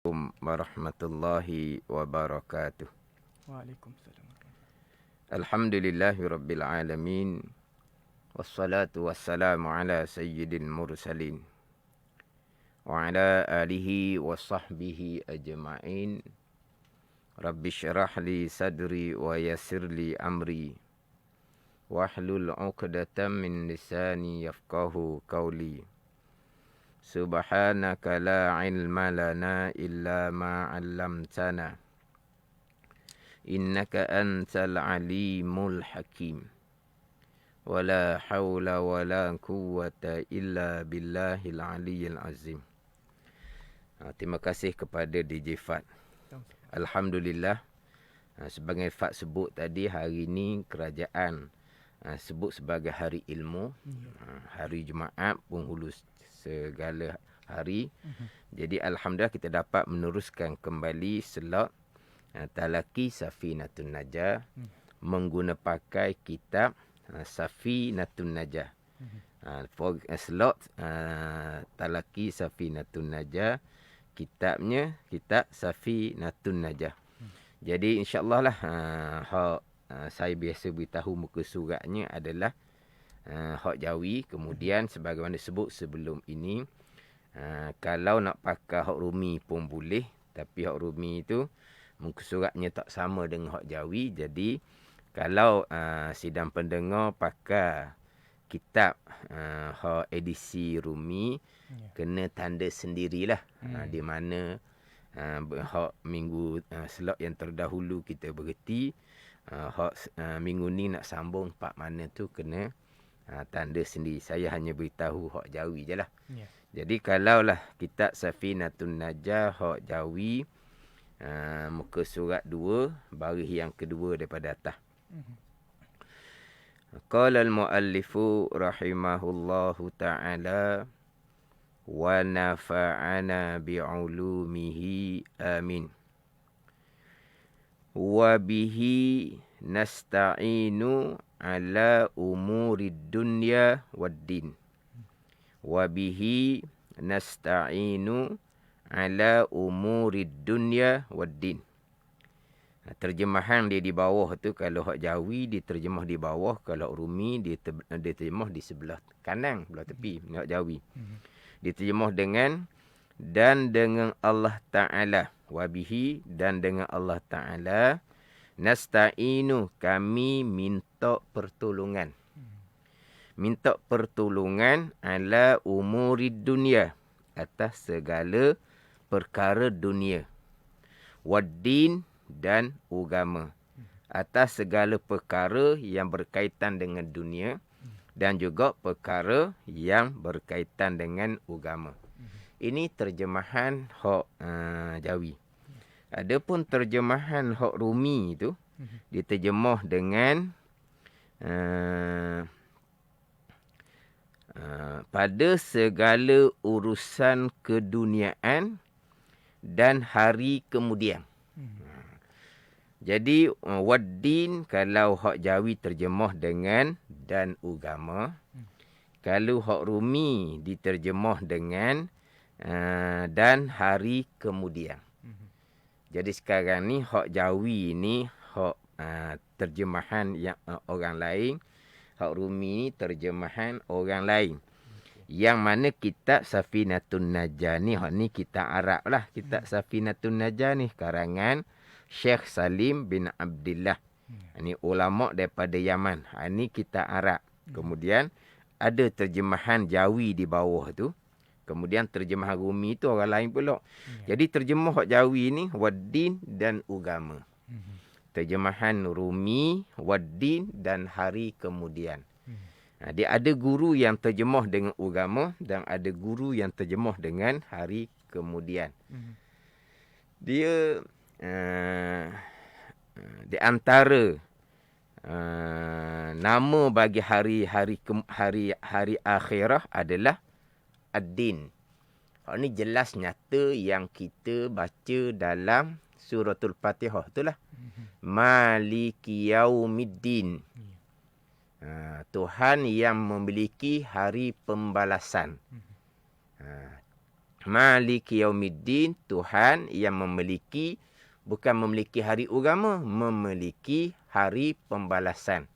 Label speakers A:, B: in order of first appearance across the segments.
A: Warahmatullahi wabarakatuh.
B: Waalaikumsalam.
A: Alhamdulillahi rabbil alamin. Wassalatu wassalamu ala sayyidil mursalin wa ala alihi wa sahbihi ajma'in. Rabbi syrah li sadri wa yassir li amri wahlul 'uqdatam min lisani yafqahu qawli. Subhanaka la ilma lana illa ma 'allamtana. Innaka antal alimul hakim. Wala hawla wala quwwata illa billahil aliyyil azim. Terima kasih kepada DJ Fat. Alhamdulillah. Sebagai Fat sebut tadi, hari ini kerajaan sebut sebagai hari ilmu. Hari Jumaat, penghulu segala hari. Jadi Alhamdulillah kita dapat meneruskan kembali slot Talaqi Safinatun Najah menggunakan pakai kitab Safinatun Najah. Slot Talaqi Safinatun Najah, kitabnya kitab Safinatun Najah. Jadi insya-Allah lah saya biasa beritahu muka suratnya adalah hak Jawi. Kemudian sebagaimana sebut sebelum ini, kalau nak pakai hak Rumi pun boleh, tapi hak Rumi itu muka suratnya tak sama dengan hak Jawi. Jadi kalau sidang pendengar pakai kitab hak edisi Rumi, kena tanda sendirilah. Di mana hak minggu slot yang terdahulu kita berhenti, hak minggu ni nak sambung part mana tu kena tanda sendiri. Saya hanya beritahu hak Jawi je lah. Jadi kalaulah kitab Safinatun Najah hak Jawi, muka surat 2, baris yang kedua daripada atas. Qala al-muallifu rahimahullahu ta'ala wa nafa'ana bi'ulumihi amin. Wa bihi nasta'inu ala umurid dunya wad din. Wa bihi nasta'inu ala umurid dunya wad din. Terjemahan dia di bawah tu, kalau hak Jawi diterjemah di bawah, kalau Rumi diterjemah di sebelah kanan, belah tepi, hak Jawi. Diterjemah dengan dan dengan Allah Ta'ala. Wabihi, dan dengan Allah Ta'ala. Nasta'inu, kami minta pertolongan. Minta pertolongan ala umurid dunia, atas segala perkara dunia. Waddin, dan agama, atas segala perkara yang berkaitan dengan dunia dan juga perkara yang berkaitan dengan agama. Ini terjemahan hak Jawi. Adapun terjemahan hak Rumi itu diterjemah dengan pada segala urusan keduniaan dan hari kemudian. Jadi waddin, kalau hak Jawi terjemah dengan dan agama. Kalau hak Rumi diterjemah dengan dan hari kemudian. Jadi sekarang ni hak Jawi ni hak terjemahan yang orang lain. Hak Rumi ni terjemahan orang lain. Yang mana kitab Safinatun Najah ni, hak ni kitab Arab lah. Kitab Safinatun Najah ni karangan Syekh Salim bin Abdullah. Ini ulama daripada Yaman. Ini kitab Arab. Kemudian ada terjemahan Jawi di bawah tu. Kemudian terjemahan Rumi tu orang lain pula. Jadi terjemah hak Jawi ni waddin dan agama. Terjemahan Rumi waddin dan hari kemudian. Dia ada guru yang terjemah dengan agama dan ada guru yang terjemah dengan hari kemudian. Dia di antara nama bagi hari akhirah adalah ad-din. Ini jelas nyata yang kita baca dalam suratul Fatihah itulah. Maliki yaumiddin. Tuhan yang memiliki hari pembalasan. Maliki yaumiddin, Tuhan yang memiliki, bukan memiliki hari agama, memiliki hari pembalasan.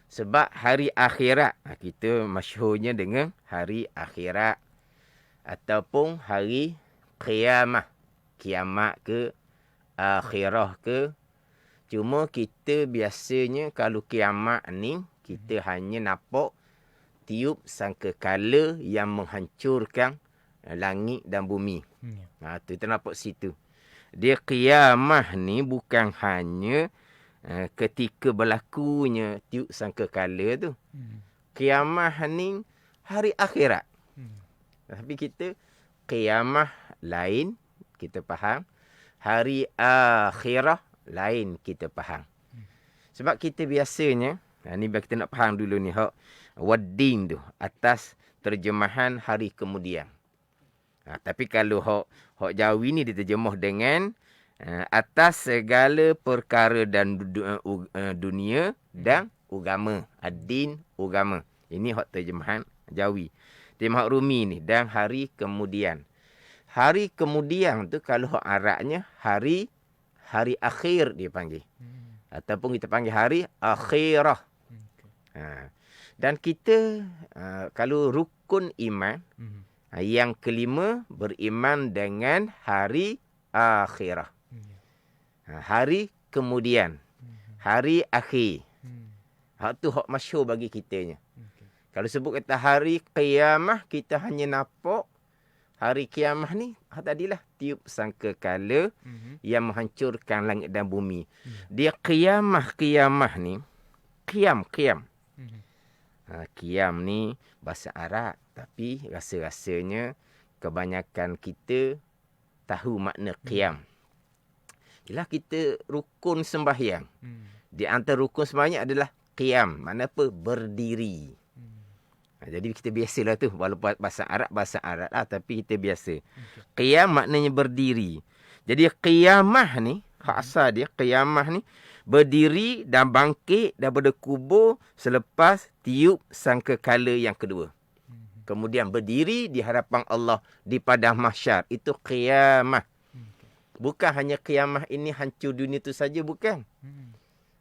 A: Sebab hari akhirat, kita masyhurnya dengan hari akhirat. Ataupun hari qiyamah. Kiamat ke, akhirah ke. Cuma kita biasanya kalau kiamat ni, kita hanya nampak tiup sangkakala yang menghancurkan langit dan bumi. Kita nampak situ. Dia qiyamah ni bukan hanya ketika berlakunya tiup sangkakala tu. Qiyamah ni hari akhirat. Tapi kita qiyamah lain, kita faham. Hari akhirah lain, kita faham. Sebab kita biasanya, ni biar kita nak faham dulu ni, waddin tu, atas terjemahan hari kemudian. Tapi kalau hak Jawi ni diterjemah dengan atas segala perkara dan dunia dan agama. Ad-din, agama. Ini hak terjemahan Jawi. Terjemahan Rumi ni, dan hari kemudian. Hari kemudian tu kalau hak Arabnya hari akhir dia panggil. Ataupun kita panggil hari akhirah. Dan kita kalau rukun iman, yang kelima beriman dengan hari akhirah. Hari kemudian. Hari akhir. Hak tu hak masyhur bagi kitanya. Kalau sebut kata hari qiyamah, kita hanya nampak hari kiamah ni, tadilah tiup sangkakala yang menghancurkan langit dan bumi. Dia qiyamah ni, qiyam. Qiyam ni bahasa Arab, tapi rasa-rasanya kebanyakan kita tahu makna qiyam. Ialah kita rukun sembahyang. Di antara rukun sembahyang adalah qiyam. Makna apa? Berdiri. Jadi kita biasalah tu, walaupun bahasa Arab lah, tapi kita biasa. Qiyam maknanya berdiri. Jadi qiyamah ni, asal dia qiyamah ni, berdiri dan bangkit daripada kubur selepas tiup sangkakala yang kedua. Kemudian berdiri di hadapan Allah di padang mahsyar. Itu qiyamah. Bukan hanya qiyamah ini hancur dunia tu saja, bukan.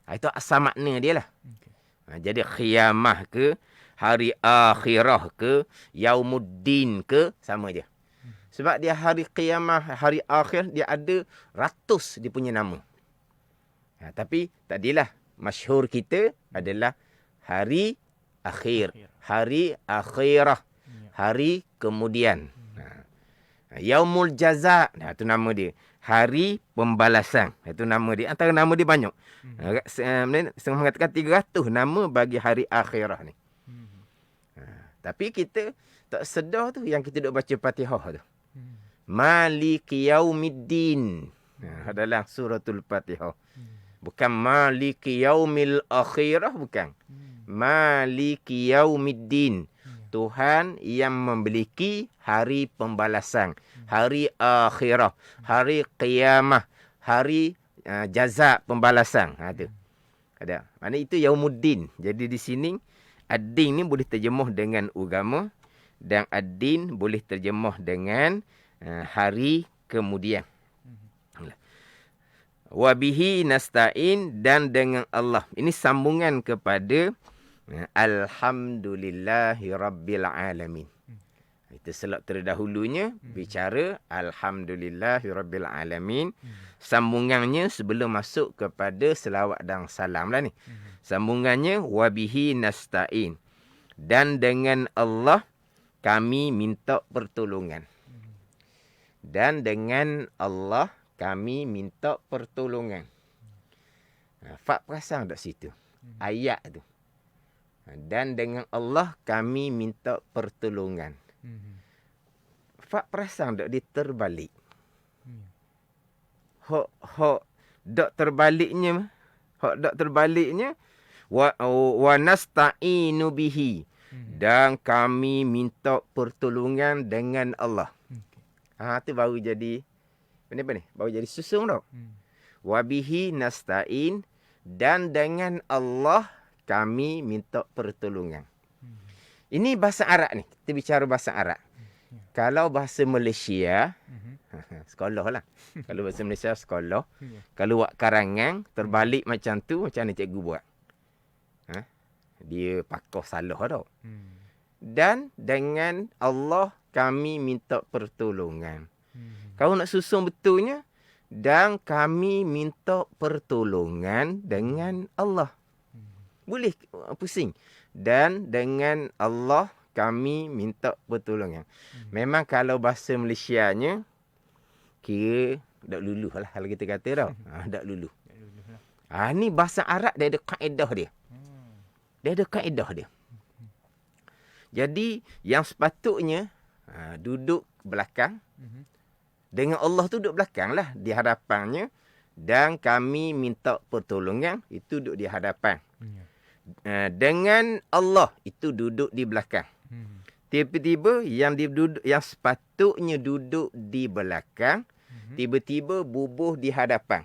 A: Itu asal makna dia lah. Jadi qiyamah ke, hari akhirah ke, yaumuddin ke, sama je. Sebab dia hari qiyamah, hari akhir, dia ada ratus dia punya nama. Tapi tadilah masyhur kita adalah hari akhir, hari akhirah, hari kemudian. Yaumul jaza, itu nama dia. Hari pembalasan, itu nama dia. Antara nama dia banyak. Setengah mengatakan 300 nama bagi hari akhirah ni. Tapi kita tak sedar tu yang kita duk baca Fatihah tu. Maliki yaumiddin. Dalam suratul Fatihah. Bukan maliki yaumil akhirah, bukan. Maliki yaumiddin. Tuhan yang memiliki hari pembalasan, hari akhirah, hari qiyamah, hari jaza pembalasan. Tu. Ada. Maknanya itu yaumuddin. Jadi di sini ad-din ni boleh terjemuh dengan agama, dan ad-din boleh terjemuh dengan hari kemudian. Wa bihi nasta'in, dan dengan Allah. Ini sambungan kepada alhamdulillahi rabbil alamin. Itu selak terdahulunya bicara alhamdulillahi rabbil alamin. Sambungannya sebelum masuk kepada selawat dan salam lah ni. Sambungannya wabihi nasta'in, dan dengan Allah kami minta pertolongan. Dan dengan Allah kami minta pertolongan. Fak perasan tak situ? Ayat tu. Dan dengan Allah kami minta pertolongan. Fak perasan tak dia terbalik? Hak dak terbaliknya, wa nasta'inu bihi, dan kami minta pertolongan dengan Allah. Tu baru jadi apa ni? Baru jadi susung dah. Wa bihi nasta'in, dan dengan Allah kami minta pertolongan. Ini bahasa Arab ni. Kita bicara bahasa Arab. Kalau bahasa Malaysia, sekolah lah. Kalau bahasa Malaysia, sekolah. Kalau buat karangan, terbalik macam tu, macam mana cikgu buat? Dia pakoh salah tau. Dan dengan Allah kami minta pertolongan. Kau nak susun betulnya, dan kami minta pertolongan dengan Allah. Boleh pusing. Dan dengan Allah kami minta pertolongan. Memang kalau bahasa Malaysianya, kira tak luluh lah kalau kita kata tau. Tak luluh. Ni bahasa Arab dia ada kaedah dia. Dia ada kaedah dia. Jadi yang sepatutnya duduk belakang. Dengan Allah tu duduk belakang lah di hadapannya. Dan kami minta pertolongan, itu duduk di hadapan. Dengan Allah, itu duduk di belakang. Tiba-tiba yang sepatutnya duduk di belakang, tiba-tiba bubuh di hadapan.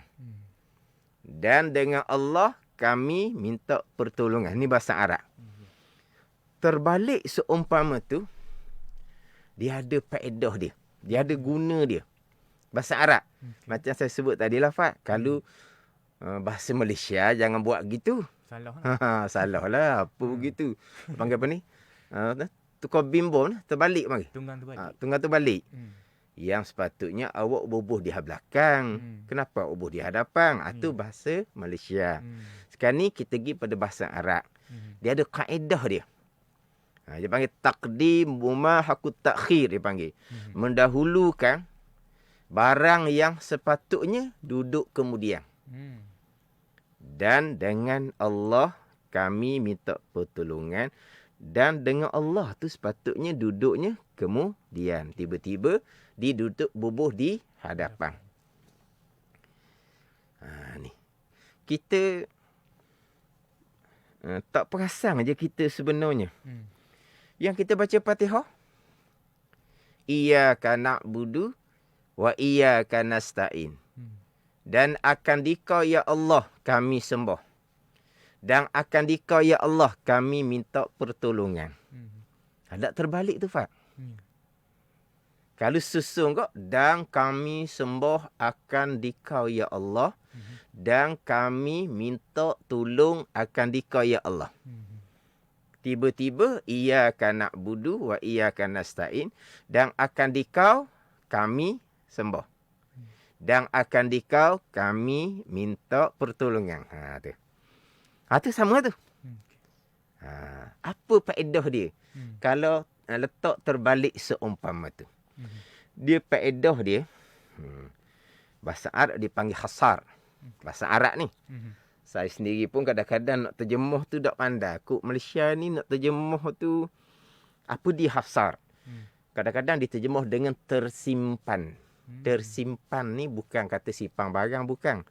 A: Dan dengan Allah, kami minta pertolongan. Ini bahasa Arab. Terbalik seumpama tu, dia ada faedah dia. Dia ada guna dia. Bahasa Arab. Macam saya sebut tadi lah, Fat. Kalau bahasa Malaysia, jangan buat gitu.
B: Salah lah.
A: Salah lah. Apa begitu? Panggil apa ni? Tukar bimbo lah. Terbalik panggil. Tunggang terbalik. Yang sepatutnya awak bubuh di belakang. Kenapa bubuh di hadapan? Itu bahasa Malaysia. Sekarang ni kita pergi pada bahasa Arab. Dia ada kaedah dia. Dia panggil taqdim mumahakut takhir, dia panggil. Mendahulukan barang yang sepatutnya duduk kemudian. Dan dengan Allah kami minta pertolongan. Dan dengan Allah tu sepatutnya duduknya kemudian. Tiba-tiba duduk bubuh di hadapan. Ni. Kita tak perasan aja kita sebenarnya. Yang kita baca Fatihah, Iyyaka na'budu wa iyyaka nasta'in. Dan akan dikau ya Allah kami sembah. Dan akan dikau ya Allah kami minta pertolongan. Ada terbalik tu, Fat. Kalau susun kok, dan kami sembah akan dikau ya Allah. Dan kami minta tolong akan dikau ya Allah. Tiba-tiba, iyyaka na'budu wa iyyaka nasta'in. Dan akan dikau kami sembah. Dan akan dikau kami minta pertolongan. Tu. Tu sama tu. Apa faedah dia? Kalau letak terbalik seumpama tu. Dia faedah dia, bahasa Arab dipanggil hasar. Bahasa Arab ni. Saya sendiri pun kadang-kadang nak terjemah tu tak pandai. Kok Malaysia ni nak terjemah tu, apa dia hasar? Kadang-kadang diterjemah dengan tersimpan. Tersimpan ni bukan kata simpan barang, bukan.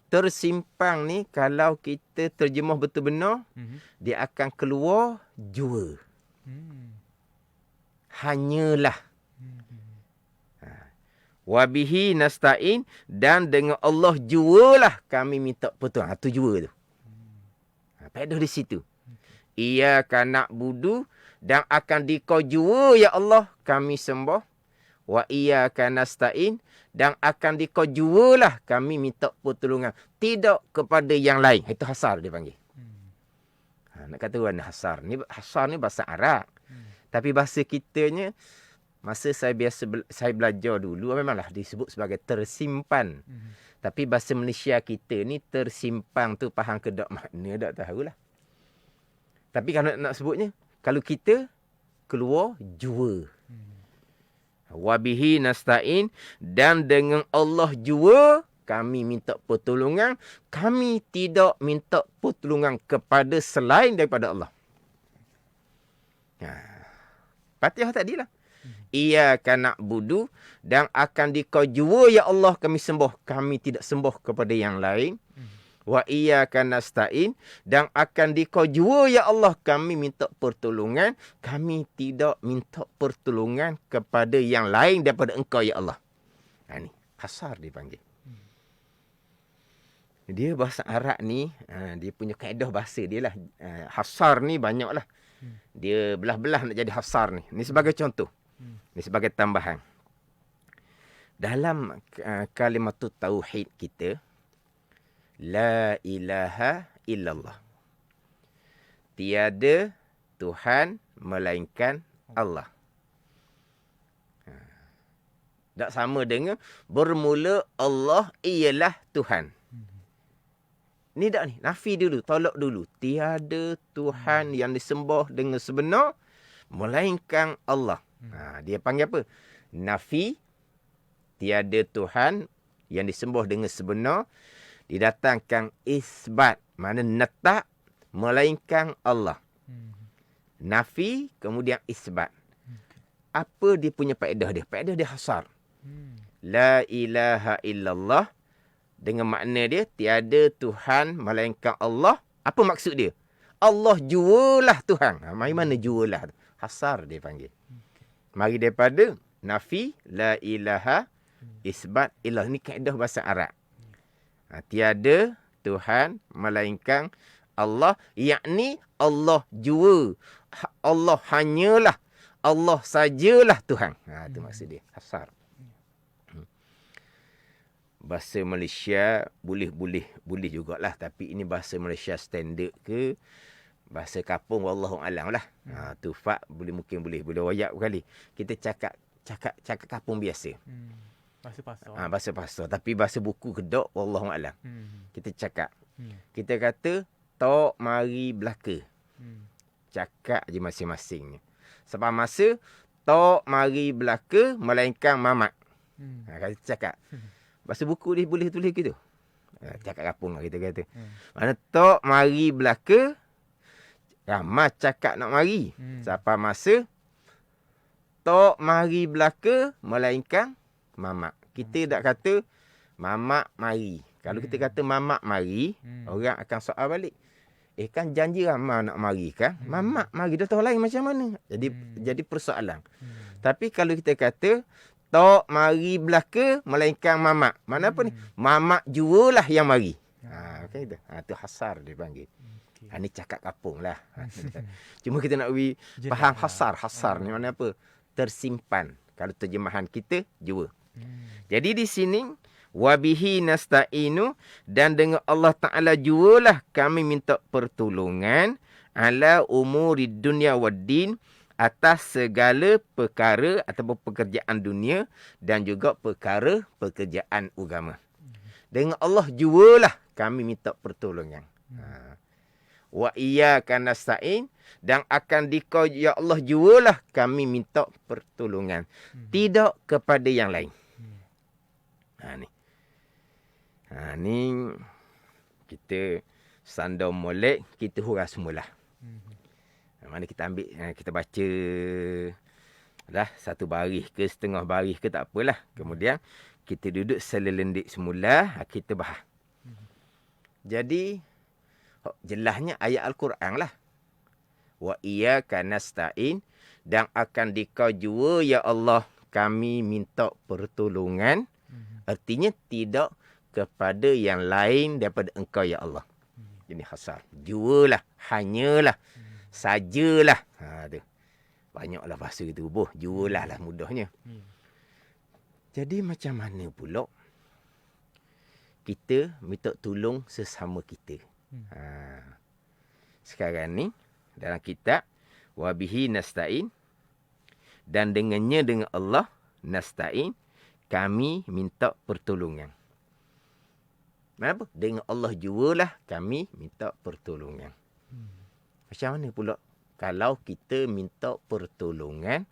A: Tersimpan ni kalau kita terjemah betul benar, dia akan keluar jua. Hanyalah. Wabihi nasta'in, dan dengan Allah jualah kami minta pertolongan. Itu jua tu. Faedah di situ. Iyyaka na'budu, dan akan dikau jua ya Allah kami sembah. Wa iyyaka nasta'in, dan akan dikau jualah kami minta pertolongan. Tidak kepada yang lain. Itu hasar dia panggil. Nak kata mana hasar ni bahasa Arab. Tapi bahasa kitanya, masa saya belajar dulu, memanglah disebut sebagai tersimpan. Tapi bahasa Malaysia kita ni tersimpan tu faham ke tak makna tak tahulah. Tapi kalau nak sebutnya, kalau kita keluar jua. Wabihi nasta'in, dan dengan Allah jua kami minta pertolongan. Kami tidak minta pertolongan kepada selain daripada Allah. Fatihah tadilah. Iyyaka na'budu, dan akan dikau jua ya Allah kami sembah. Kami tidak sembah kepada yang lain. Wa iyyaka nasta'in, dan akan dikau jua ya Allah kami minta pertolongan. Kami tidak minta pertolongan kepada yang lain daripada engkau ya Allah. Ni hasar dipanggil. Dia bahasa Arab ni, dia punya kaedah bahasa dia lah. Hasar ni banyak lah. Dia belah-belah nak jadi hasar ni. Ni sebagai contoh. Ini sebagai tambahan. Dalam kalimat tauhid kita, la ilaha illallah. Tiada Tuhan melainkan Allah. Tak sama dengan bermula Allah ialah Tuhan. Ni tak ni. Nafi dulu, tolak dulu. Tiada Tuhan yang disembah dengan sebenar melainkan Allah. Dia panggil apa? Nafi. Tiada Tuhan yang disembah dengan sebenar. Didatangkan isbat. Mana netak melainkan Allah. Nafi kemudian isbat. Apa dia punya faedah dia? Faedah dia hasar. La ilaha illallah. Dengan makna dia, tiada Tuhan melainkan Allah. Apa maksud dia? Allah jualah Tuhan. Mari mana jualah? Hasar dia panggil. Mari daripada nafi, la ilaha, isbat, ilah. Ini kaedah bahasa Arab. Tiada Tuhan melainkan Allah. Yakni Allah jua. Allah hanyalah. Allah sajalah Tuhan. Itu maksud dia. Hasar. Bahasa Malaysia boleh jugalah, tapi ini bahasa Malaysia standard ke bahasa kampung wallahu alam lah. Tu fak mungkin boleh wayak kali. Kita cakap kampung biasa.
B: Bahasa pasar.
A: Bahasa pasar, tapi bahasa buku kedok wallahu alam. Kita cakap. Kita kata tok mari belaka. Cakap je masing-masingnya. Sebab masa tok mari belaka melainkan mamak. Kita cakap. Bahasa buku dia boleh tulis gitu. Cakap kapung lah kita kata. Mana tok mari belaka, ramah cakap nak mari. Siapa masa tok mari belaka melainkan mamak. Kita tak kata mamak mari. Kalau kita kata mamak mari, orang akan soal balik. Kan janji ramah nak mari kan? Mamak mari, dah tahu lain macam mana. Jadi persoalan. Tapi kalau kita kata tok mari belaka melainkan mamak. Mana apa ni? Mamak jualah yang mari. Kan itu. Itu hasar dia panggil. Ni cakap kapung lah. Cuma kita nak faham hasar. Hasar ni mana apa? Tersimpan. Kalau terjemahan kita, jua. Jadi di sini, wabihi nasta'inu, dan dengan Allah Ta'ala jualah kami minta pertolongan ala umuri dunia wad din, atas segala perkara ataupun pekerjaan dunia dan juga pekerjaan agama. Dengan Allah jualah kami minta pertolongan. Wa iyyaka nasta'in, dan akan dikau ya Allah jualah kami minta pertolongan. Tidak kepada yang lain. Ni kita sandar molek, kita hurah semula. Mana kita ambil, kita baca lah satu baris ke setengah baris ke tak apalah. Kemudian kita duduk selelendik semula, kita bahas. Jadi jelasnya ayat Al-Quran lah. Wa iyyaka nasta'in, dan akan dikau jua ya Allah kami minta pertolongan. Artinya tidak kepada yang lain daripada engkau ya Allah. Ini hasar. Jualah, hanyalah, sajalah. Tu. Banyaklah bahasa itu. Jualah lah mudahnya. Jadi macam mana pula kita minta tolong sesama kita? Sekarang ni dalam kitab wabihi nasta'in, dan dengannya dengan Allah nasta'in, kami minta pertolongan. Kenapa? Dengan Allah jualah kami minta pertolongan. Macam mana pula kalau kita minta pertolongan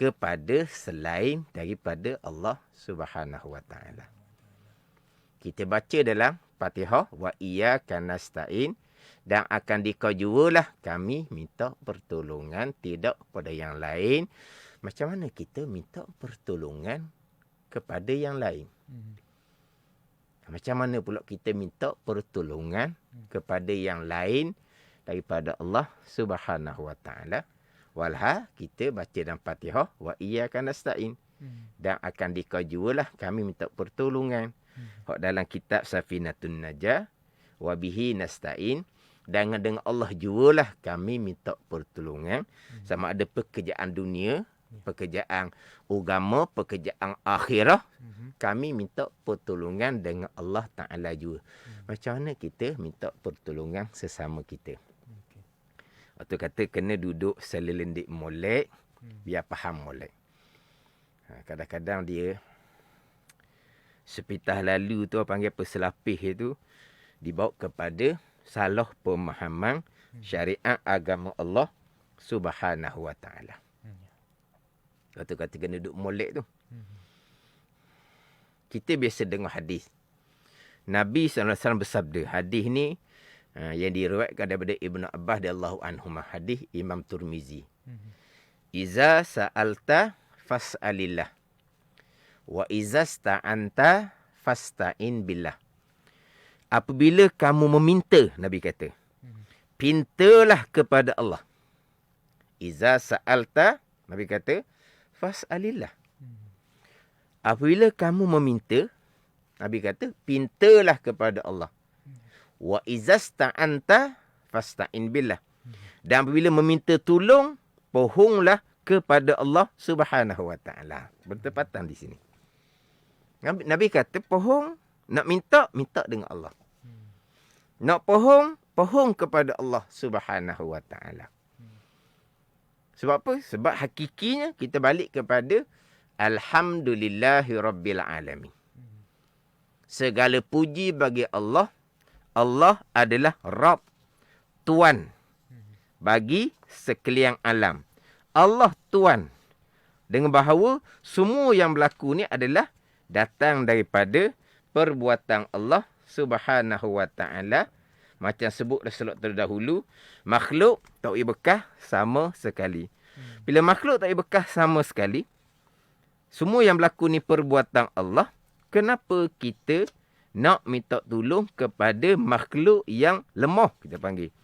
A: kepada selain daripada Allah Subhanahu Wa Taala? Kita baca dalam Fatihah, wa iyyaka nasta'in, dan akan dikau jualah kami minta pertolongan tidak kepada yang lain. Macam mana kita minta pertolongan kepada yang lain? Macam mana pula kita minta pertolongan kepada yang lain daripada Allah Subhanahu Wa Taala? Walha kita baca dalam Fatihah, wa iyyaka nasta'in, dan akan dikau jualah kami minta pertolongan. Hak dalam kitab Safinatun Najah, wa bihi nasta'in, dan dengan Allah jualah kami minta pertolongan. Sama ada pekerjaan dunia pekerjaan agama, pekerjaan akhirah, kami minta pertolongan dengan Allah Ta'ala juga. Macam mana kita minta pertolongan sesama kita? Waktu kata kena duduk selelendik molek, biar faham molek. Kadang-kadang dia sepitah lalu tu, panggil peselapis itu, dibawa kepada salah pemahaman syariat agama Allah Subhanahu wa Ta'ala. Waktu kata kena duduk molek tu. Kita biasa dengar hadis. Nabi SAW bersabda. Hadis ni yang diriwayatkan daripada Ibnu Abbas radhiyallahu anhuma. Hadis Imam Tirmizi. Iza sa'alta fas'alillah. Wa iza sta'anta fasta'in billah. Apabila kamu meminta, Nabi kata, pintalah kepada Allah. Iza sa'alta, Nabi kata, fas'alillah. Apabila kamu meminta, Nabi kata, pintalah kepada Allah. Wa izasta'anta fasta'in billah. Dan apabila meminta tolong, pohonglah kepada Allah Subhanahu wa Ta'ala. Bertepatan di sini. Nabi kata, pohong, nak minta dengan Allah. Nak pohong kepada Allah Subhanahu wa Ta'ala. Sebab apa? Sebab hakikinya kita balik kepada Alhamdulillahi Rabbil Alamin. Segala puji bagi Allah. Allah adalah Rabb, Tuan bagi sekalian alam. Allah Tuan. Dengan bahawa semua yang berlaku ni adalah datang daripada perbuatan Allah Subhanahu wa Ta'ala. Macam sebut Rasulullah terdahulu, makhluk tak boleh bekas sama sekali. Bila makhluk tak boleh bekas sama sekali, semua yang berlaku ni perbuatan Allah, kenapa kita nak minta tolong kepada makhluk yang lemah, kita panggil.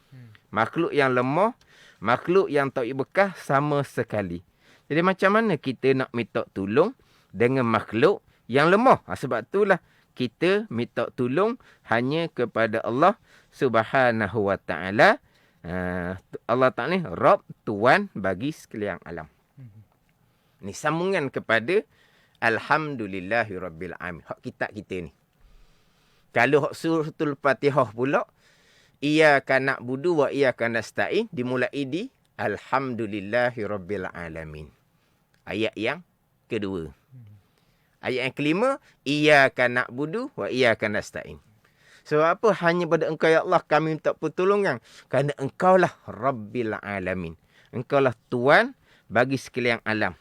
A: Makhluk yang lemah, makhluk yang tak boleh bekas sama sekali. Jadi macam mana kita nak minta tolong dengan makhluk yang lemah? Sebab itulah kita minta tolong hanya kepada Allah Subhanahu wa Ta'ala. Allah Ta'ala ni Rabb, Tuan bagi sekalian alam. Ni sambungan kepada Alhamdulillahi Rabbil Alamin. Hak kitab kita ni. Kalau hak suratul Fatihah pula, Iyyaka na'budu wa iyyaka nasta'in, dimulai di Alhamdulillahi Rabbil Alamin. Ayat yang kedua. Ayat yang kelima, Iyyaka na'budu wa iyyaka nasta'in. Sebab apa? Hanya pada Engkau ya Allah kami minta pertolongan. Kerana Engkaulah Rabbil Alamin. Engkaulah Tuan bagi sekalian alam.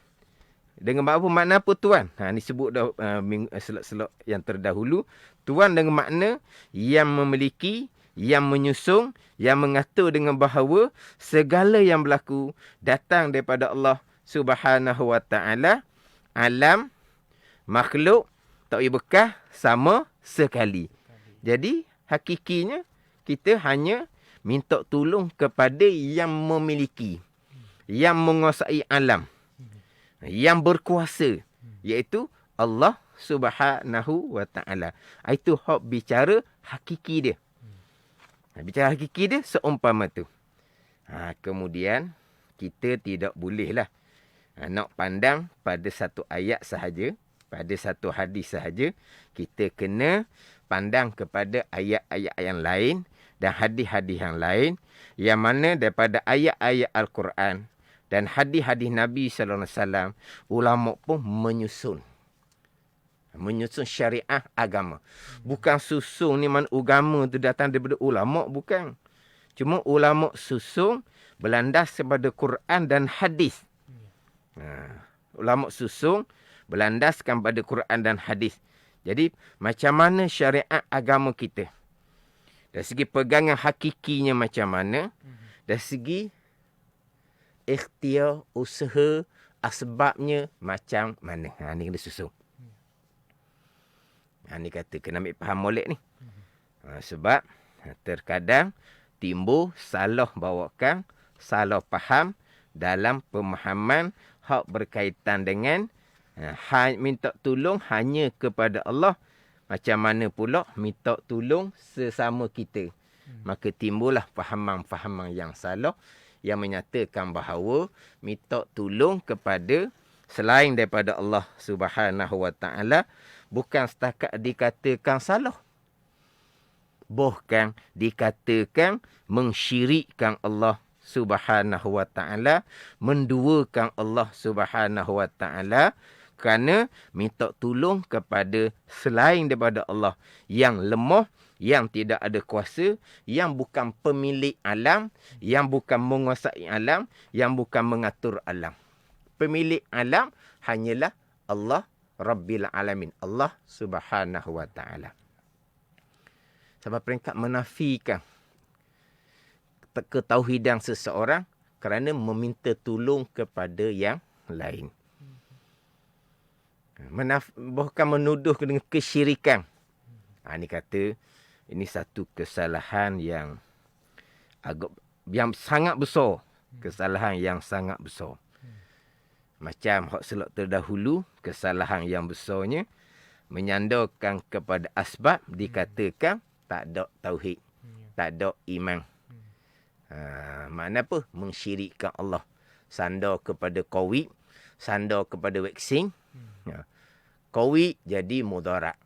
A: Dengan apa makna apa Tuan? Ini sebut dah selok-selok yang terdahulu. Tuan dengan makna yang memiliki, yang menyusung, yang mengatur dengan bahawa segala yang berlaku datang daripada Allah Subhanahu wa Ta'ala. Alam, makhluk, tak boleh bekas sama sekali. Jadi, hakikinya, kita hanya minta tolong kepada yang memiliki, yang menguasai alam, yang berkuasa, iaitu Allah Subhanahu wa Ta'ala. Itu hak bicara hakiki dia. Bicara hakiki dia seumpama tu. Kemudian, kita tidak bolehlah nak pandang pada satu ayat sahaja, pada satu hadis sahaja. Kita kena pandang kepada ayat-ayat yang lain dan hadis-hadis yang lain, yang mana daripada ayat-ayat Al-Quran dan hadis-hadis Nabi sallallahu alaihi wasallam, ulama pun menyusun syariah agama. Bukan susun ni mana agama tu datang daripada ulama, bukan. Cuma ulama susun berlandas kepada Quran dan hadis. Ulama susun berlandaskan pada Quran dan hadis. Jadi, macam mana syariat agama kita? Dari segi pegangan hakikinya macam mana? Dari segi ikhtiar, usaha, asbabnya macam mana? Ni kena susun. Ni kata, kena ambil faham molek ni. Sebab, terkadang timbul salah bawakan, salah faham dalam pemahaman hak berkaitan dengan minta tolong hanya kepada Allah. Macam mana pula minta tolong sesama kita. Maka timbullah fahaman-fahaman yang salah, yang menyatakan bahawa minta tolong kepada selain daripada Allah Subhanahu Wa Taala bukan setakat dikatakan salah, bahkan dikatakan mensyirikkan Allah Subhanahu Wa Taala, menduakan Allah Subhanahu Wa Taala, kerana minta tolong kepada selain daripada Allah yang lemah, yang tidak ada kuasa, yang bukan pemilik alam, yang bukan menguasai alam, yang bukan mengatur alam. Pemilik alam hanyalah Allah Rabbil Alamin, Allah Subhanahu Wa Taala. Sebab peringkat menafikan ketauhidan seseorang kerana meminta tolong kepada yang lain. Bahkan menuduh dengan kesyirikan. Ini kata, ini satu kesalahan yang sangat besar. Kesalahan yang sangat besar. Macam hak selok terdahulu, kesalahan yang besarnya menyandarkan kepada asbab, dikatakan tak ada tauhid, tak ada iman. Makna apa? Mensyirikkan Allah. Sandar kepada COVID, sandar kepada vaksin. COVID jadi mudarat.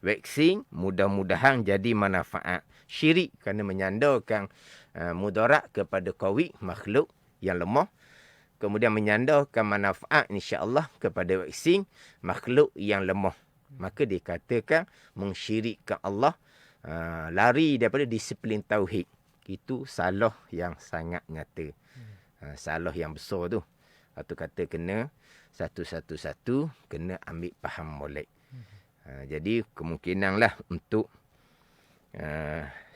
A: Vaksin mudah-mudahan jadi manfaat. Syirik kerana menyandarkan mudarat kepada COVID, makhluk yang lemah. Kemudian menyandarkan manfaat insya-Allah kepada vaksin, makhluk yang lemah. Maka dikatakan mensyirikkan Allah, lari daripada disiplin tauhid. Itu salah yang sangat nyata. Salah yang besar tu. Satu kata kena satu-satu kena ambil faham molek. Jadi kemungkinanlah untuk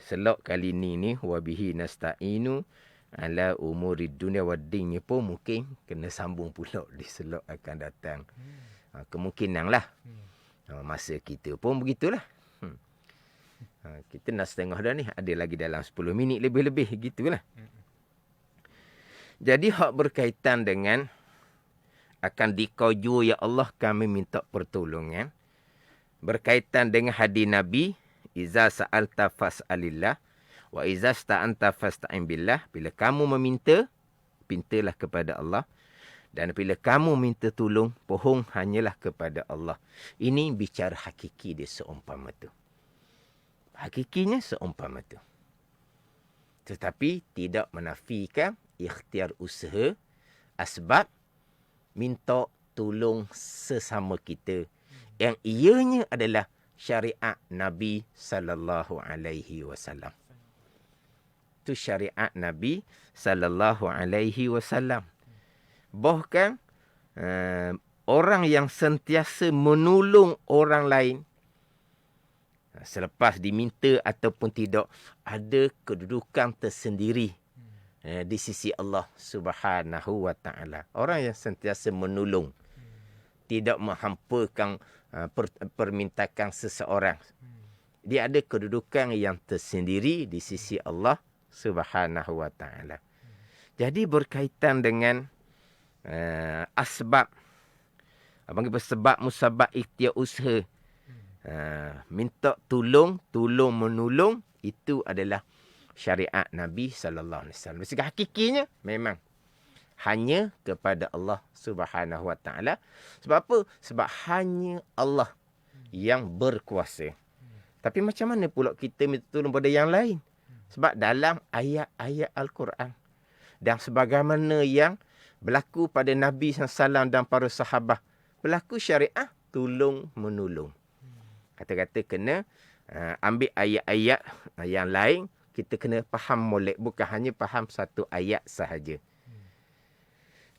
A: selok kali ni wabihi nasta'inu ala umurid dunia waddin ni pun mungkin kena sambung pula di selok akan datang. Kemungkinanlah. Masa kita pun begitulah. Kita nak setengah dah ni, ada lagi dalam 10 minit lebih-lebih gitulah. Jadi hak berkaitan dengan akan dikauju ya Allah kami minta pertolongan. Berkaitan dengan hadis Nabi, iza sa'alta fas'alillah wa iza sta'anta fasta'in billah. Bila kamu meminta, pintalah kepada Allah. Dan bila kamu minta tolong, pohon hanyalah kepada Allah. Ini bicara hakiki dia seumpama tu. Hakikinya seumpama tu. Tetapi tidak menafikan ikhtiar usaha, asbab, minta tolong sesama kita. Yang ianya adalah syariat Nabi sallallahu alaihi wasallam. Itu syariat Nabi sallallahu alaihi wasallam. Bahkan orang yang sentiasa menolong orang lain selepas diminta ataupun tidak, ada kedudukan tersendiri di sisi Allah Subhanahu Wa Taala. Orang yang sentiasa menolong, tidak menghampakan permintaan seseorang, dia ada kedudukan yang tersendiri di sisi Allah Subhanahu Wa Taala. Jadi berkaitan dengan asbab, abang kata sebab musabab ikhtiar usaha, minta tolong menolong, itu adalah syariat Nabi sallallahu alaihi wasallam. Sehingga hakikinya memang hanya kepada Allah Subhanahu Wa Taala. Sebab apa? Sebab hanya Allah yang berkuasa. Tapi macam mana pula kita minta tolong pada yang lain? Sebab dalam ayat-ayat Al-Quran dan sebagaimana yang berlaku pada Nabi SAW dan para sahabat, berlaku syariat tolong menolong. Kata-kata kena ambil ayat-ayat yang lain, kita kena faham molek, bukan hanya faham satu ayat sahaja.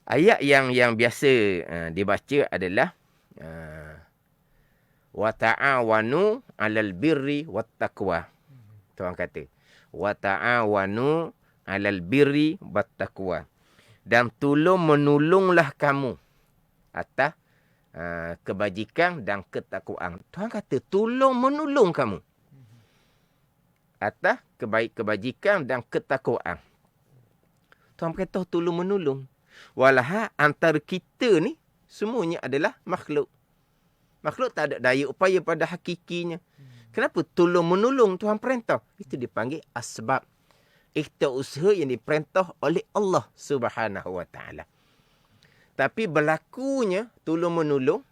A: Ayat yang biasa dibaca adalah wa ta'awanu 'alal birri wat taqwa. Tuan kata wa ta'awanu 'alal birri wat taqwa. Dan tolong menolonglah kamu atas kebajikan dan ketakwaan. Tuhan kata tolong menolong kamu atas kebajikan dan ketakwaan. Tuhan kata tolong menolong. Walah antara kita ni semuanya adalah makhluk. Makhluk tak ada daya upaya pada hakikinya. Kenapa tolong menolong Tuhan perintah? Itu dipanggil asbab. ikhtiar usaha yang diperintah oleh Allah Subhanahu wa taala. Tapi berlakunya tolong-menolong,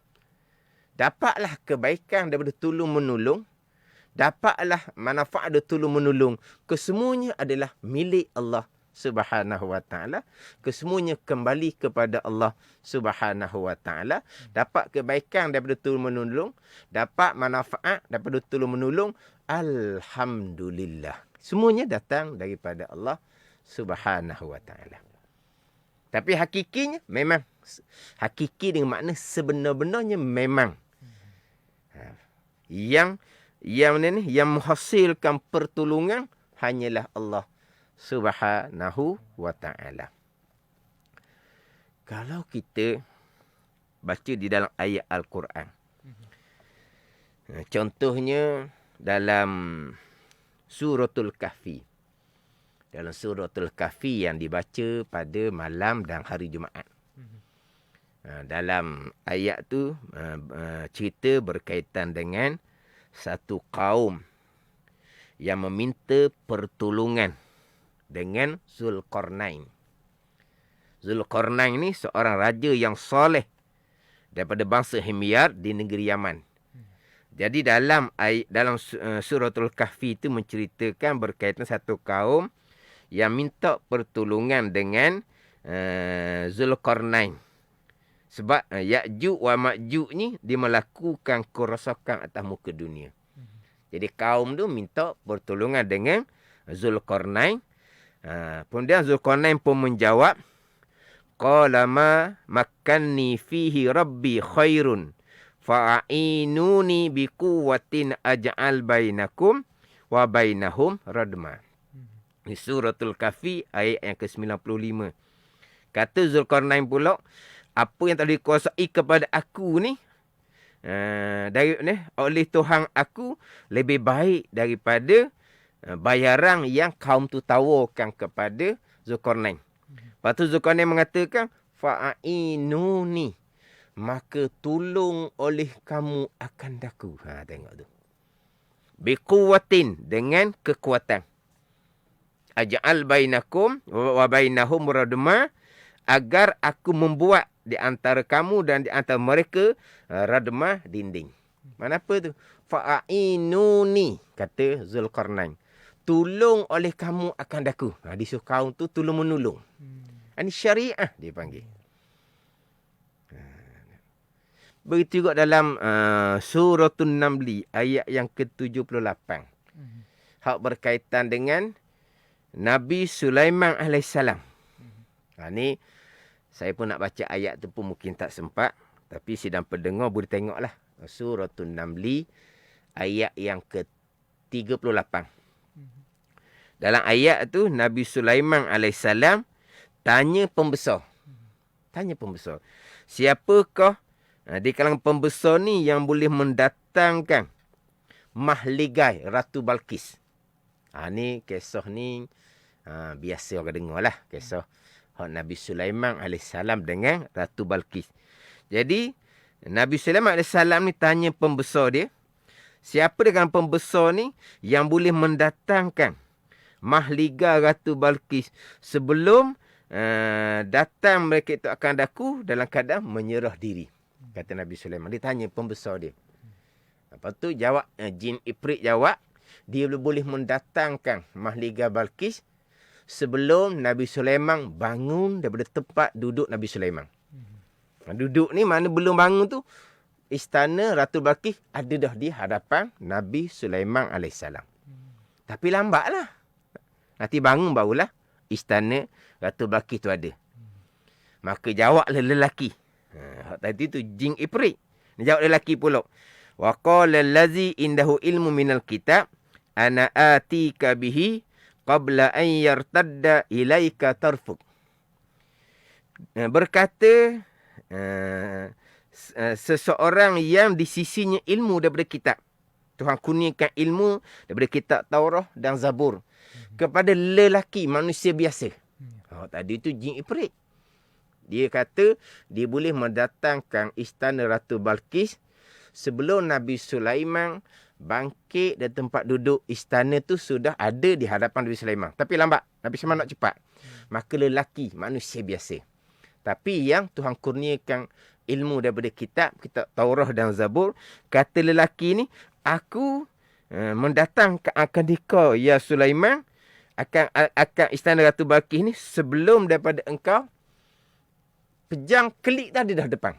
A: dapatlah kebaikan daripada tolong-menolong, dapatlah manfaat dari tolong-menolong, kesemuanya adalah milik Allah Subhanahu wa taala. Kesemuanya kembali kepada Allah Subhanahu wa taala. Dapat kebaikan daripada tolong-menolong, dapat manfaat daripada tolong-menolong, alhamdulillah. Semuanya datang daripada Allah Subhanahu wa taala. Tapi hakikinya memang hakiki dengan makna sebenar-benarnya memang yang menghasilkan pertolongan hanyalah Allah Subhanahu wa taala. Kalau kita baca di dalam ayat Al-Quran, contohnya dalam Suratul Kahfi. Dalam Suratul Kahfi yang dibaca pada malam dan hari Jumaat. Dalam ayat tu cerita berkaitan dengan satu kaum yang meminta pertolongan dengan Zulkarnain. Zulkarnain ni seorang raja yang soleh daripada bangsa Himyar di negeri Yaman. Jadi dalam Suratul Kahfi itu menceritakan berkaitan satu kaum yang minta pertolongan dengan Zulkarnain. Sebab Ya'juj wa Ma'juj ni dia melakukan kerosakan atas muka dunia. Jadi kaum tu minta pertolongan dengan Zulkarnain. Kemudian Zulkarnain pun menjawab, qala ma makkanni fihi rabbi khairun fa'inuni biquwwatin aj'al bainakum wa bainahum radma. Di Suratul Kahfi ayat yang ke-95. Kata Zulkarnain pula, apa yang tak dikuasai kepada aku ni oleh Tuhan aku lebih baik daripada bayaran yang kaum tu tawarkan kepada Zulkarnain. Lepas tu Zulkarnain mengatakan, fa'inuni, maka tolong oleh kamu akan daku. Tengok tu. Biquwatin, dengan kekuatan. Aj'al bainakum wa bainahum radma, agar aku membuat di antara kamu dan di antara mereka radma, dinding. Mana apa tu? Fa'inuni, kata Zulkarnain. Tolong oleh kamu akan daku. Disuruh kaum tu tolong menolong. Ini syariah dia panggil. Begitu juga dalam Suratul Namli ayat yang ke-78. Hak berkaitan dengan Nabi Sulaiman AS. Ni saya pun nak baca ayat tu pun mungkin tak sempat. Tapi sidang pendengar boleh tengoklah. Suratul Namli ayat yang ke-38. Dalam ayat tu Nabi Sulaiman AS tanya pembesar. Siapakah di kalangan pembesar ni yang boleh mendatangkan mahligai Ratu Balqis? Ni kisah ni biasa orang dengar lah. Kisah Nabi Sulaiman AS dengan Ratu Balqis. Jadi Nabi Sulaiman AS ni tanya pembesar dia, siapa di kalangan pembesar ni yang boleh mendatangkan mahligai Ratu Balqis sebelum datang mereka itu akan daku dalam keadaan menyerah diri. Kata Nabi Sulaiman. Dia tanya pembesar dia. Lepas tu jawab, jin Ifrit jawab, dia boleh mendatangkan mahligai Balqis sebelum Nabi Sulaiman bangun daripada tempat duduk Nabi Sulaiman. Duduk ni mana belum bangun tu, istana Ratu Balqis ada dah di hadapan Nabi Sulaiman AS. Tapi lambatlah. Nanti bangun barulah istana Ratu Balqis tu ada. Maka jawablah lelaki. Tadi tu jin Ifrit. Dia jawab lelaki pula. Wa qala allazi indahu ilmu minal kitab ana atika bihi qabla an yartadda ilaika tarfuk. Berkata seseorang yang di sisinya ilmu daripada kitab. Tuhan kurniakan ilmu daripada kitab Taurah dan Zabur kepada lelaki manusia biasa. Tadi tu jin Ifrit. Dia kata dia boleh mendatangkan istana Ratu Balqis sebelum Nabi Sulaiman bangkit dari tempat duduk istana tu sudah ada di hadapan Nabi Sulaiman. Tapi lambat. Nabi Sulaiman nak cepat. Maka lelaki, manusia biasa. Tapi yang Tuhan kurniakan ilmu daripada kitab Taurah dan Zabur, kata lelaki ni, aku mendatangkan dikau, ya Sulaiman, akan istana Ratu Balqis ni sebelum daripada engkau pejang kelik tadi dah depan.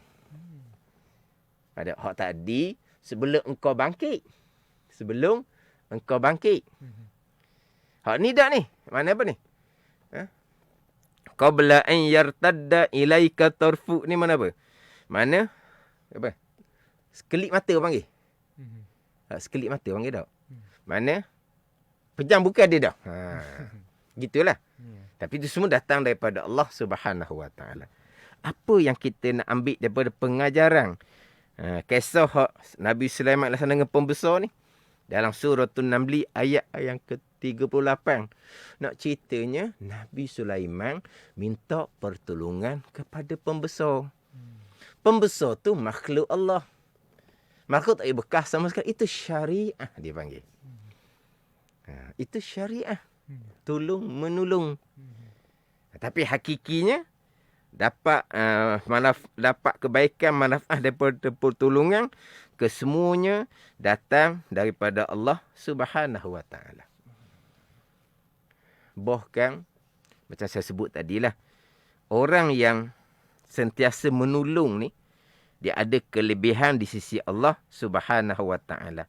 A: Pada hak tadi, sebelum engkau bangkit. Sebelum engkau bangkit. Hak ni dah ni. Mana apa ni? Qabla an yartadda ilaika tarfu ni mana apa? Mana? Apa? Sekelip mata panggil. Sekelip mata panggil tak? Mana? Pejam bukan dia dah. Gitulah. Tapi itu semua datang daripada Allah Subhanahu Wa Taala. Apa yang kita nak ambil daripada pengajaran kisah Nabi Sulaiman dengan pembesar ni? Dalam surah An-Naml ayat yang ke-38. Nak ceritanya, Nabi Sulaiman minta pertolongan kepada pembesar. Pembesar tu makhluk Allah. Makhluk tak ada bekas sama sekali. Itu syariah dia panggil. Itu syariah. Tolong menolong. Tapi hakikinya, dapat dapat kebaikan, manfaat daripada pertolongan, kesemuanya datang daripada Allah Subhanahu Wa Taala. Bahkan macam saya sebut tadilah, orang yang sentiasa menolong ni, dia ada kelebihan di sisi Allah Subhanahu Wa Taala.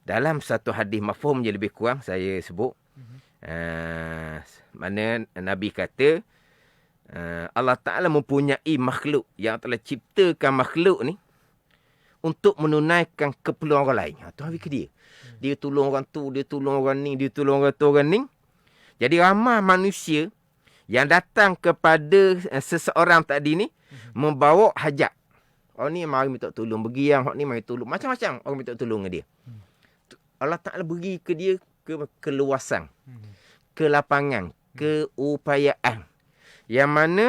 A: Dalam satu hadis mafhum je lebih kurang saya sebut, mana Nabi kata, Allah Ta'ala mempunyai makhluk yang telah ciptakan makhluk ni untuk menunaikan keperluan orang lain. Tu habis ke dia. Dia tolong orang tu, dia tolong orang ni, dia tolong orang tu, orang ni. Jadi ramai manusia yang datang kepada seseorang tadi ni membawa hajat. Orang ni mari minta tolong bagi yang, orang ni mari tolong. Macam-macam orang minta tolong dengan dia. Allah Ta'ala beri ke dia keluasan, kelapangan, keupayaan. Yang mana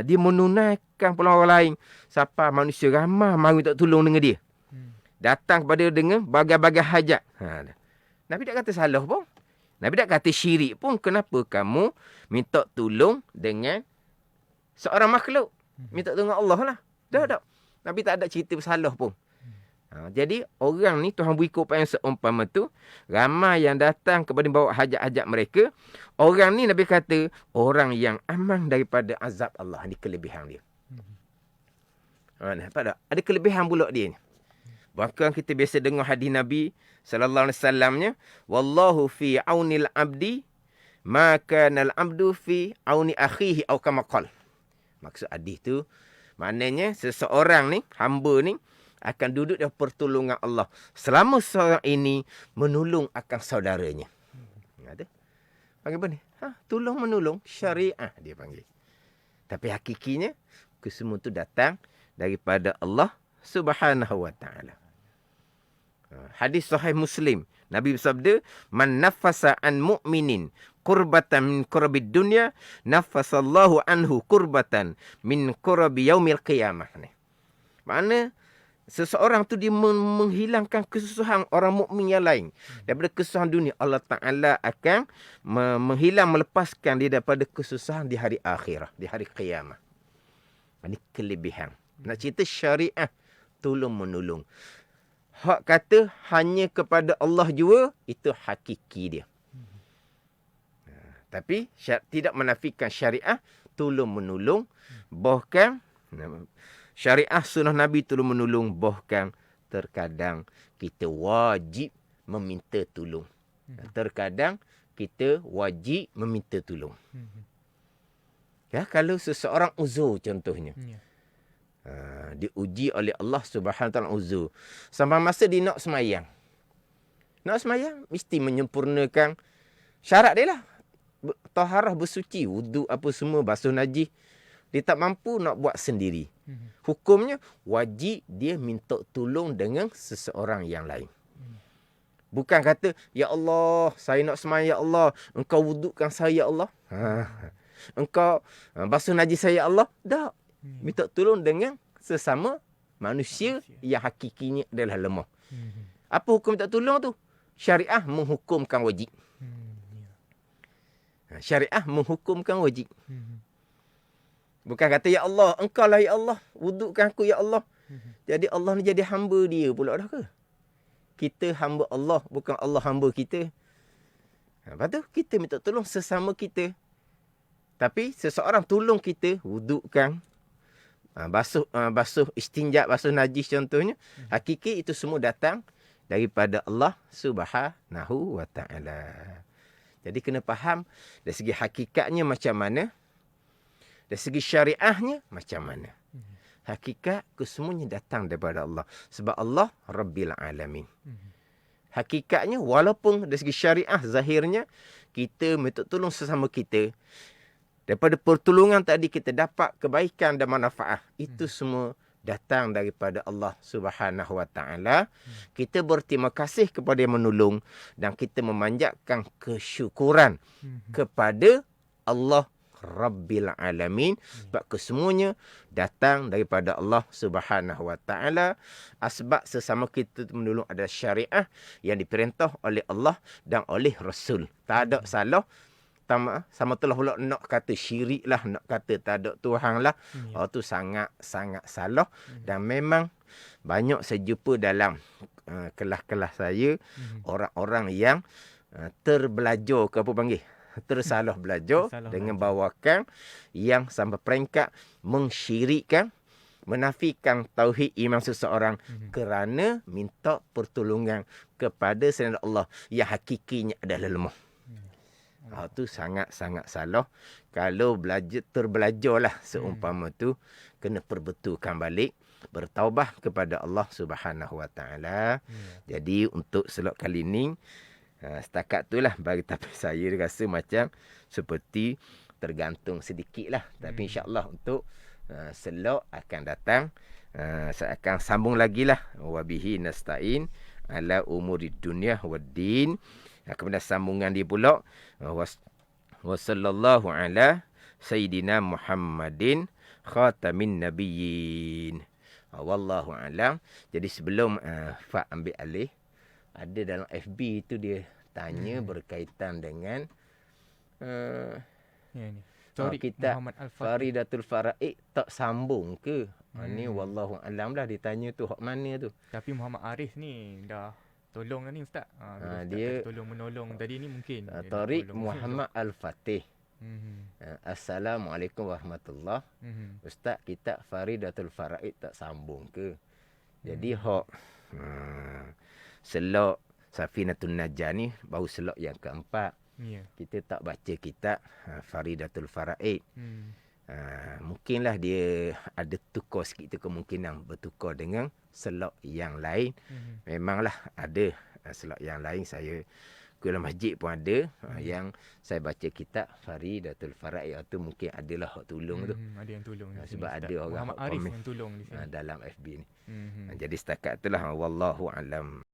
A: dia menunaikan peluang orang lain. Siapa manusia ramai mari minta tolong dengan dia. Datang kepada dengan bagai-bagai hajat. Nabi tak kata salah pun. Nabi tak kata syirik pun. Kenapa kamu minta tolong dengan seorang makhluk? Minta tolong Allah lah. Tak. Nabi tak ada cerita bersalah pun. Jadi orang ni Tuhan beri keupayaan seumpama tu, ramai yang datang kepada bawa hajat-hajat mereka. Orang ni Nabi kata orang yang aman daripada azab Allah. Ini kelebihan dia. Nampak tak? Ada kelebihan pula dia ni. Bahkan kita biasa dengar hadis Nabi sallallahu alaihi wasallamnya, wallahu fi aunil abdi ma kana al abdu fi auni akhihi atau kama qala. Maksud hadis tu maknanya seseorang ni, hamba ni akan duduk dalam pertolongan Allah selama seorang ini menolong akan saudaranya. Ada? Panggil apa ni? Tolong menolong, syariah dia panggil. Tapi hakikinya kesemua tu datang daripada Allah Subhanahu Wa Taala. Hadis sahih Muslim, Nabi bersabda, "Man nafasa an mu'minin qurbatan min qurabid dunya, nafasallahu anhu qurbatan min qurabi yaumil qiyamah." Mana seseorang tu dia menghilangkan kesusahan orang mukmin yang lain daripada kesusahan dunia, Allah Ta'ala akan melepaskan dia daripada kesusahan di hari akhirah, di hari qiyamah. Ini kelebihan. Nak cerita syariah tolong menolong. Hak kata hanya kepada Allah jua, itu hakiki dia. Tapi tidak menafikan syariah tolong menolong. Bahkan syariah sunnah Nabi tolong menolong. Bahkan terkadang kita wajib meminta tolong. Terkadang kita wajib meminta tolong. Ya, kalau seseorang uzur contohnya. Diuji oleh Allah Subhanahu Wa Taala uzur. Sampai masa dia nak semayang. Nak semayang mesti menyempurnakan syarat dia lah. Taharah, bersuci, wuduk apa semua, basuh najis. Dia tak mampu nak buat sendiri. Hukumnya wajib dia minta tolong dengan seseorang yang lain. Bukan kata, ya Allah, saya nak semayang, ya Allah, engkau wudukkan saya, ya Allah. Engkau basuh najis saya, ya Allah. Tak. Minta tolong dengan sesama manusia yang hakikinya adalah lemah. Apa hukum minta tolong tu? Syariah menghukumkan wajib. Syariah menghukumkan wajib. Bukan kata, ya Allah, engkau lah ya Allah, wudukkan aku ya Allah. Jadi Allah ni jadi hamba dia pula dah ke? Kita hamba Allah, bukan Allah hamba kita. Lepas tu, kita minta tolong sesama kita. Tapi seseorang tolong kita, wudukkan, basuh istinja, basuh najis contohnya. Hakiki itu semua datang daripada Allah Subhanahu wa ta'ala. Jadi kena faham dari segi hakikatnya macam mana, dari segi syariahnya macam mana. Hakikat kesemuanya datang daripada Allah. Sebab Allah Rabbil Alamin. Hakikatnya walaupun dari segi syariah zahirnya kita minta tolong sesama kita, daripada pertolongan tadi kita dapat kebaikan dan manfaat. Itu semua datang daripada Allah Subhanahu wa ta'ala. Kita berterima kasih kepada yang menolong dan kita memanjatkan kesyukuran kepada Allah Rabbil Alamin. Sebab kesemuanya datang daripada Allah Subhanahu wa ta'ala. Sebab sesama kita menolong adalah syariah yang diperintah oleh Allah dan oleh Rasul. Tak ada salah. Sama telah pula nak kata syirik lah, nak kata tak ada Tuhan lah. Tu sangat-sangat salah. Dan memang banyak saya jumpa dalam kelas-kelas saya, orang-orang yang terbelajar ke apa panggil? Tersalah belajar dengan bawakan yang sampai peringkat mensyirikkan, menafikan tauhid iman seseorang kerana minta pertolongan kepada selain Allah yang hakikinya adalah lemah. Itu sangat-sangat salah. Kalau terbelajarlah seumpama tu, kena perbetulkan balik, bertaubah kepada Allah Subhanahu wa ta'ala. Jadi untuk slot kali ni, setakat tu lah bagi, tapi saya rasa macam seperti tergantung sedikit lah. Tapi insyaAllah untuk slot akan datang, saya akan sambung lagi lah. Wabihi nasta'in ala umurid dunya waddin. Kemudian sambungan dia pula, wa sallallahu ala sayyidina Muhammadin khatamin nabiyyin. Wallahu alam. Jadi sebelum Fak ambil alih, ada dalam FB tu dia tanya berkaitan dengan kita Faridatul Faraid tak sambung ke? Ni wallahu alam lah ditanya tu, hak mana tu.
B: Tapi Muhammad Arif ni dah tolong lah ni Ustaz.
A: Dia
B: tolong menolong tadi ni mungkin.
A: Tariq Muhammad Al-Fatih. Assalamualaikum warahmatullahi. Ustaz, kitab Faridatul Faraid tak sambung ke? Jadi hak selok Safinatun Najah ni baru selok yang keempat. Kita tak baca kitab Faridatul Faraid. Mungkinlah dia ada tukar sikit tu, kemungkinan bertukar dengan slot yang lain. Memanglah ada slot yang lain, saya ke dalam masjid pun ada yang saya baca kitab Faridatul Faraid tu, mungkin adalah hak tolong tu.
B: Ada yang tolong
A: sebab
B: sini,
A: ada orang
B: Muhammad Arif yang tolong di sini
A: dalam FB ni. Jadi setakat itulah, wallahu alam.